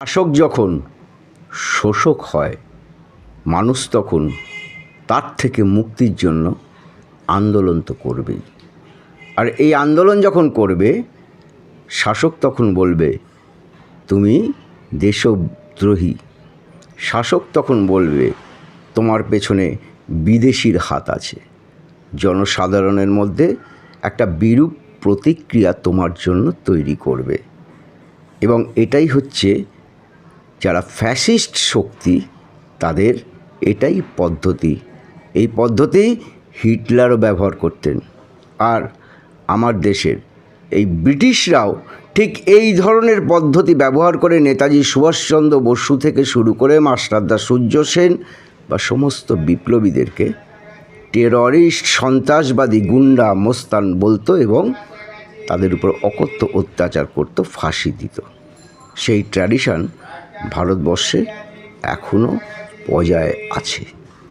শাসক যখন শোষক হয়, মানুষ তখন তার থেকে মুক্তির জন্য আন্দোলন তো করবেই। আর এই আন্দোলন যখন করবে, শাসক তখন বলবে তুমি দেশদ্রোহী। শাসক তখন বলবে তোমার পেছনে বিদেশির হাত আছে। জনসাধারণের মধ্যে একটা বিরূপ প্রতিক্রিয়া তোমার জন্য তৈরি করবে। এবং এটাই হচ্ছে যারা ফ্যাসিস্ট শক্তি, তাদের এটাই পদ্ধতি। এই পদ্ধতি হিটলারও ব্যবহার করতেন। আর আমার দেশের এই ব্রিটিশরাও ঠিক এই ধরনের পদ্ধতি ব্যবহার করে নেতাজি সুভাষচন্দ্র বসু থেকে শুরু করে মাস্টারদা সূর্য সেন বা সমস্ত বিপ্লবীদেরকে টেররিস্ট, সন্ত্রাসবাদী, গুন্ডা, মোস্তান বলতো এবং তাদের উপর অকথ্য অত্যাচার করতো, ফাঁসি দিত। সেই ট্র্যাডিশন ভারতবর্ষে এখনও বজায় আছে।